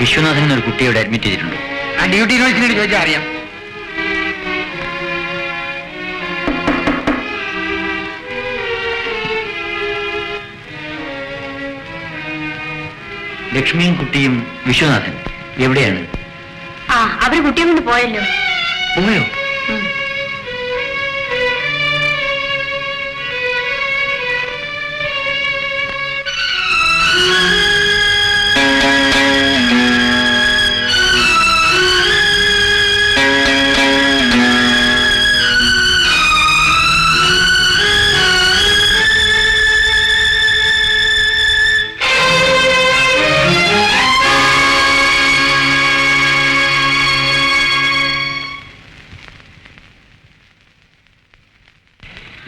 വിശ്വനാഥൻ എന്നൊരു കുട്ടിയോട് അഡ്മിറ്റ് ചെയ്തിട്ടുണ്ട്. ആ ഡ്യൂട്ടി യൂണിവേഴ്സിറ്റിയോട് ചോദിച്ചാൽ അറിയാം. ലക്ഷ്മിയും കുട്ടിയും വിശ്വനാഥൻ എവിടെയാണ്? അവര് കുട്ടിയെ കൊണ്ട് പോയല്ലോ. പോയോ?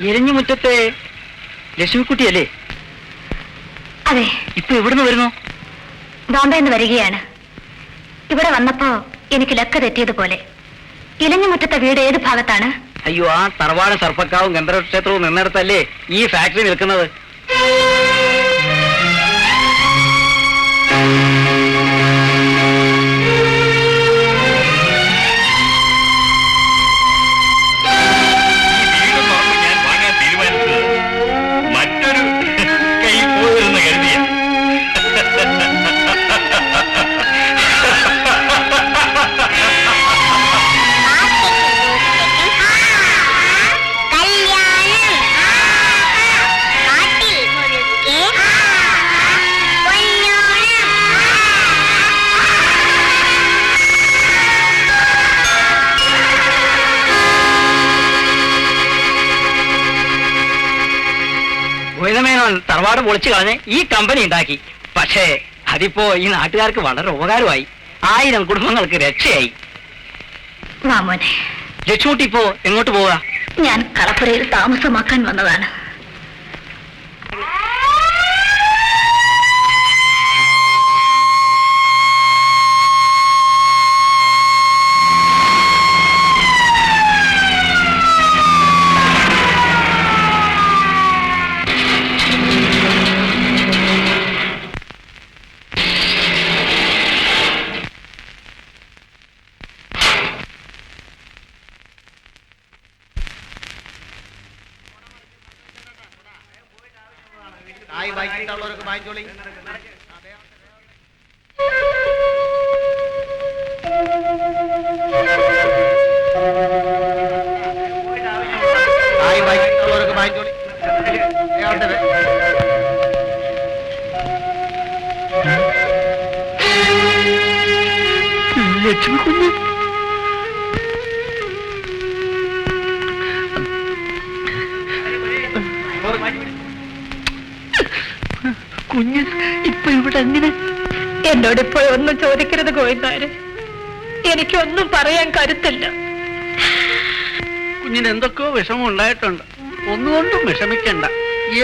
എരിഞ്ഞുമുറ്റത്തെ ലക്ഷ്മിക്കുട്ടിയല്ലേ? അതെ. ഇപ്പൊ എവിടുന്ന് വരുന്നു? ബോംബെന്ന് വരികയാണ്. ഇവിടെ വന്നപ്പോ എനിക്ക് ലക്ക് തെറ്റിയതുപോലെ. ഇലഞ്ഞുമുറ്റത്തെ വീട് ഏത് ഭാഗത്താണ്? അയ്യോ, ആ തറവാട് സർപ്പക്കാവും ഗന്ധർവ ക്ഷേത്രവും നിന്നിടത്തല്ലേ ഈ ഫാക്ടറി നിൽക്കുന്നത്. തറവാട് പൊളിച്ചു കളഞ്ഞ് ഈ കമ്പനി ഉണ്ടാക്കി. പക്ഷേ അതിപ്പോ ഈ നാട്ടുകാർക്ക് വളരെ ഉപകാരമായി. 1000 കുടുംബങ്ങൾക്ക് രക്ഷയായി. ലക്ഷ്മൂട്ടി ഇപ്പോ എങ്ങോട്ട് പോവുക? ഞാൻ കളപ്പുരയിൽ താമസമാക്കാൻ വന്നതാണ്. ലക്ഷ്മി കുഞ്ഞ് കുഞ്ഞ് ഇപ്പൊ ഇവിടെ എങ്ങനെ? എന്നോട് ഇപ്പോൾ ഒന്നും ചോദിക്കരുത് ഗോവിന്ദാര്. എനിക്കൊന്നും പറയാൻ കരുത്തില്ല. കുഞ്ഞിന് എന്തൊക്കെയോ വിഷമം ഉണ്ടായിട്ടുണ്ട്. ഒന്നുകൊണ്ടും വിഷമിക്കണ്ട.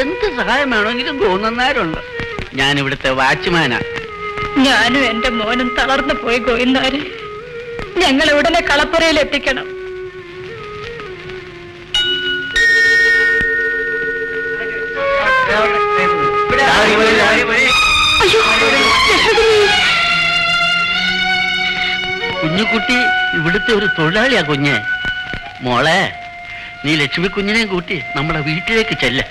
എന്ത് സഹായം വേണമെങ്കിലും തോന്നുന്നവരുണ്ട്. ഞാൻ ഇവിടുത്തെ വാച്ച്മാനാ. ഞാനും എന്റെ മോനും തളർന്നു പോയി ഗോവിന്ദാര്. ഞങ്ങൾ ഉടനെ കളപ്പുരയിൽ എത്തിക്കണം. കുഞ്ഞുകുട്ടി ഇവിടുത്തെ ഒരു തൊഴിലാളിയാ കുഞ്ഞ്. മോളെ, നീ ലക്ഷ്മി കുഞ്ഞിനെയും കൂട്ടി നമ്മുടെ വീട്ടിലേക്ക് ചെല്ല.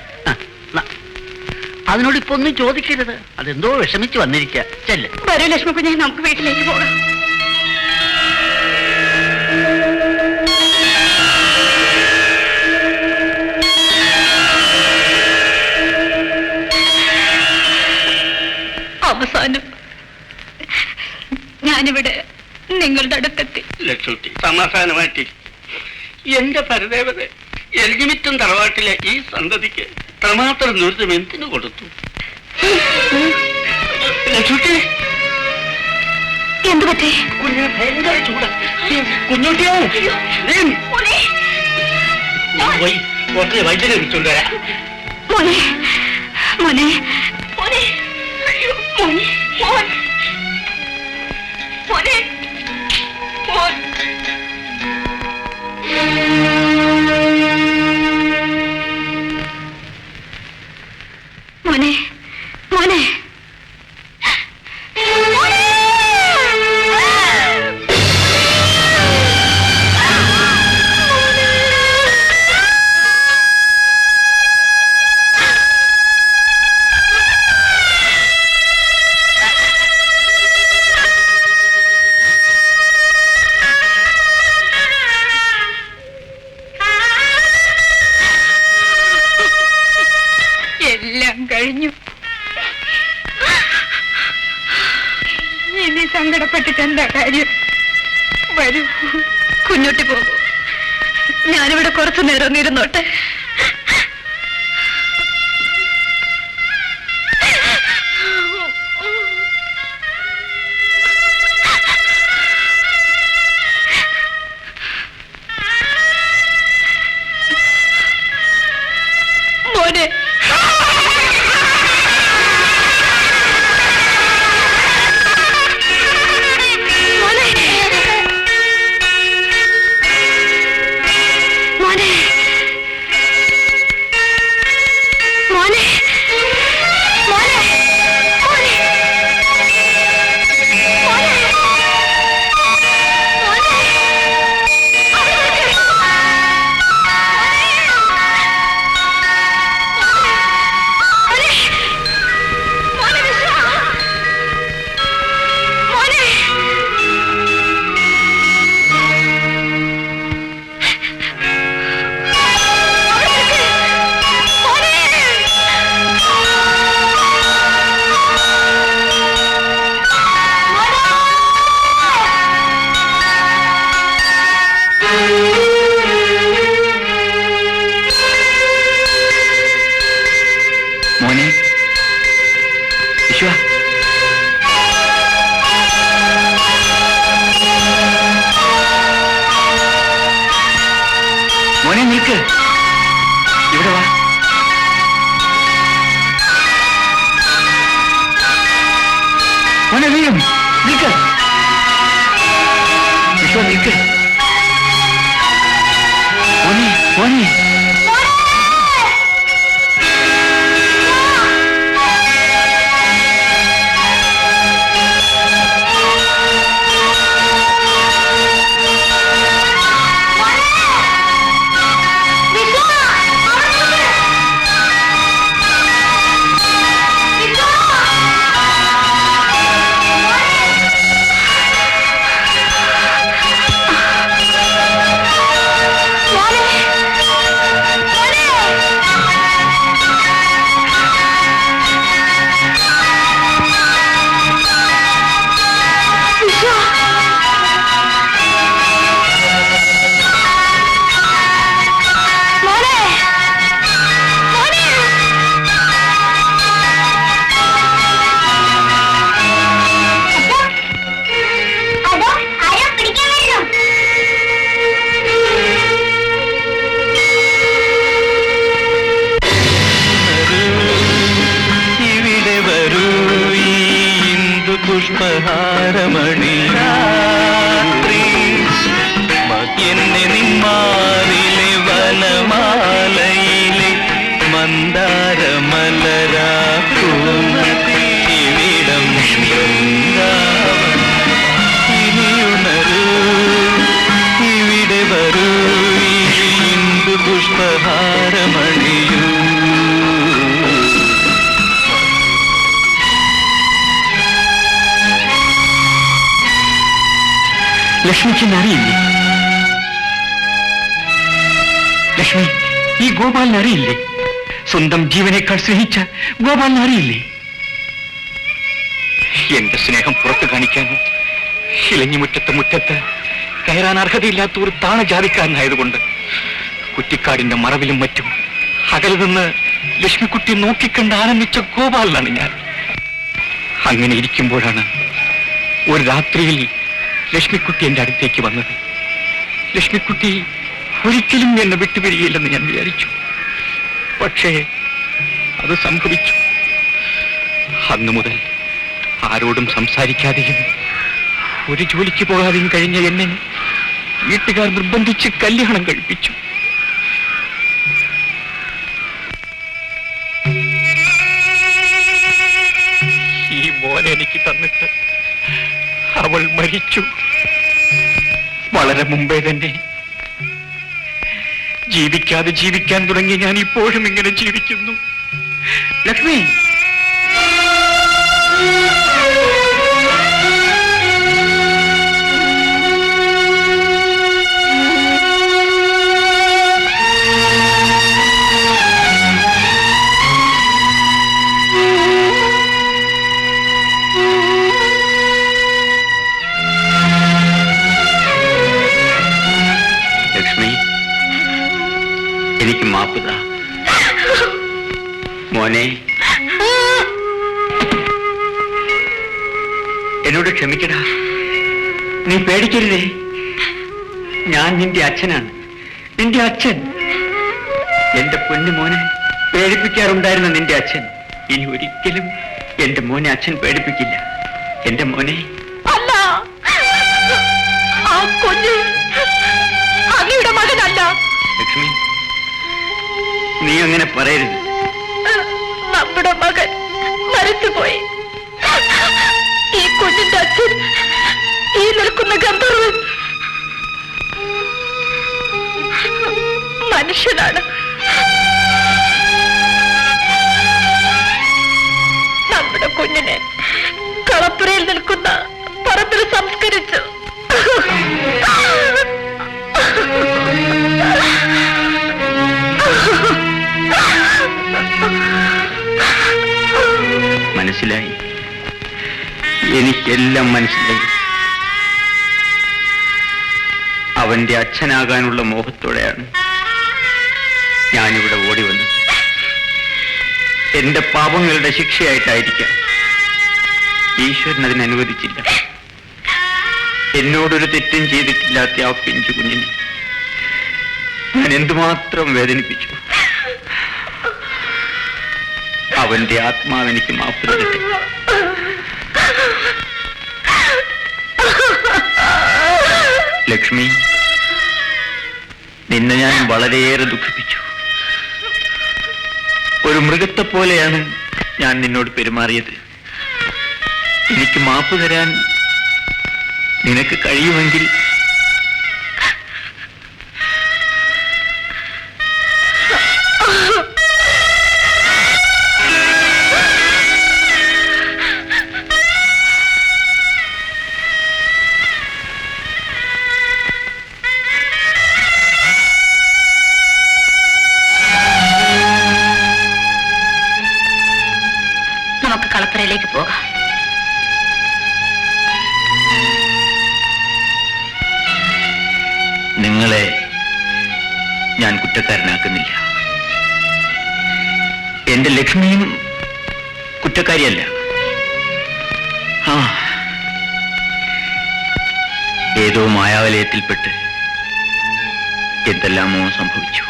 അതിനോട് ഇപ്പൊ ഒന്നും ചോദിക്കരുത്. അതെന്തോ വിഷമിച്ച് വന്നിരിക്ക. ചെല്ല. വരൂ ലക്ഷ്മി കുഞ്ഞെ, നമുക്ക് വീട്ടിലേക്ക് പോകാം. അവസാനം ഞാനിവിടെ നിങ്ങളുടെ അടുത്തെത്തി. ലക്ഷ്മി, സമാധാനമായിട്ട് എന്റെ പരദേവത എൽജിമിറ്റം തറവാട്ടിലെ ഈ സന്തതിക്ക് പ്രമാത്രം ദുരിതം എന്തിനു കൊടുത്തു? ലക്ഷ്മി, എന്തു പറ്റി? കുഞ്ഞിന് ഭയങ്കര ചൂട്. കുഞ്ഞുട്ടിയോ പോയി കുറച്ച് വൈദ്യുതി വിളിച്ചോണ്ട് വരാം. മോനെ മോനെ മോനെ മോനെ മോൻ മോനെ മോൻ മോനെ മോനെ എല്ലാം കഴിഞ്ഞു. ഇനി സങ്കടപ്പെട്ടിട്ട് എന്താ കാര്യം? വരൂ, കുഞ്ഞുട്ടി പോകൂ. ഞാനിവിടെ കുറച്ചു നേരം ഇരുന്നോട്ടെ. മോനെ, മോനെ വിശ്വ, മോനെ നിൽക്ക്, ഇവിടെ വാ. മോനെ വീഴും, നിൽക്ക്. വിശ്വ നിൽക്ക്. മോനെ മോനെ പുഷ്പഹാരമണി എന്നെ നിന്മാറിലെ വനമാലയിലെ മന്ദാരമലരാകുന്നതിവിടം ഇനിയുണരൂ, ഇവിടെ വരൂ, ഇന്ദു പുഷ്പഹാരമണിയൂ. ലക്ഷ്മിക്ക് അറിയില്ലേ? ലക്ഷ്മി, ഈ ഗോപാലിന് അറിയില്ലേ? സ്വന്തം ജീവനേക്കാൾ സ്നേഹിച്ച ഗോപാലിന് അറിയില്ലേ? എന്റെ സ്നേഹം പുറത്തു കാണിക്കാനോ മുറ്റത്ത് കയറാൻ അർഹതയില്ലാത്ത ഒരു താണജാതിക്കാരനായതുകൊണ്ട് കുറ്റിക്കാടിന്റെ മറവിലും മറ്റും അകലെ നിന്ന് ലക്ഷ്മിക്കുട്ടി നോക്കിക്കണ്ട് ആനന്ദിച്ച ഗോപാലനാണ് ഞാൻ. അങ്ങനെ ഇരിക്കുമ്പോഴാണ് ഒരു രാത്രിയിൽ ലക്ഷ്മിക്കുട്ടി എന്റെ അടുത്തേക്ക് വന്നത്. ലക്ഷ്മിക്കുട്ടി ഒരിക്കലും എന്നെ വിട്ടുപിരിയില്ലെന്ന് ഞാൻ വിചാരിച്ചു. പക്ഷേ അത് സംഭവിച്ചു. അന്നു മുതൽ ആരോടും സംസാരിക്കാതെയും ഒരു ജോലിക്ക് പോകാതെയും കഴിഞ്ഞ എന്നെ വീട്ടുകാർ നിർബന്ധിച്ച് കല്യാണം കഴിപ്പിച്ചു. ഈ മോനെ എനിക്ക് തന്നിട്ട് അവൾ മരിച്ചു. വളരെ മുമ്പേ തന്നെ. ജീവിക്കാതെ ജീവിക്കാൻ തുടങ്ങി ഞാൻ ഇപ്പോഴും ഇങ്ങനെ ജീവിക്കുന്നു. ലക്ഷ്മി, എനിക്ക് മാപ്പുത മോനെ. എന്നോട് ക്ഷമിക്കടാ. നീ പേടിക്കരുതേ. ഞാൻ നിന്റെ അച്ഛനാണ്, നിന്റെ അച്ഛൻ. എന്റെ പൊന്നു മോനെ പേടിപ്പിക്കാറുണ്ടായിരുന്ന നിന്റെ അച്ഛൻ ഇനി ഒരിക്കലും എന്റെ മോനെ അച്ഛൻ പേടിപ്പിക്കില്ല. എന്റെ മോനെ. അല്ല, ആ കുഞ്ഞ് അങ്ങയുടെ മകനല്ല. ലക്ഷ്മി, നീ അങ്ങനെ പറയരുത്. നമ്മുടെ മകൻ മരിച്ചുപോയി. ഈ കുഞ്ഞിന്റെ അച്ഛൻ ഈ നിൽക്കുന്ന ഗന്ധർവൻ മനുഷ്യനാണ്. നമ്മുടെ കുഞ്ഞിനെ കളപ്പുരയിൽ നിൽക്കുന്ന പറമ്പിൽ സംസ്കരിച്ചു. മനസ്സിലായി, എനിക്കെല്ലാം മനസ്സിലായി. അവന്റെ അച്ഛനാകാനുള്ള മോഹത്തോടെയാണ് ഞാനിവിടെ ഓടി വന്നത്. എന്റെ പാപങ്ങളുടെ ശിക്ഷയായിട്ടായിരിക്കാം ഈശ്വരൻ അതിനനുവദിച്ചില്ല. എന്നോടൊരു തെറ്റും ചെയ്തിട്ടില്ലാത്ത ആ പിഞ്ചു കുഞ്ഞിനെ ഞാൻ എന്തുമാത്രം വേദനിപ്പിച്ചു. അവന്റെ ആത്മാവെനിക്ക് മാപ്പ് തരട്ടെ. ലക്ഷ്മി, നിന്നെ ഞാൻ വളരെയേറെ ദുഃഖിപ്പിച്ചു. ഒരു മൃഗത്തെ പോലെയാണ് ഞാൻ നിന്നോട് പെരുമാറിയത്. എനിക്ക് മാപ്പ് തരാൻ നിനക്ക് കഴിയുമെങ്കിൽ നമുക്ക് കളപ്പുരയിലേക്ക് പോകാം. നിങ്ങളെ ഞാൻ കുറ്റക്കാരനാക്കുന്നില്ല. എന്റെ ലക്ഷ്മിയും കുറ്റക്കാരിയല്ല. ഏതോ മായാവലയത്തിൽപ്പെട്ട് എന്തെല്ലാമോ സംഭവിച്ചു.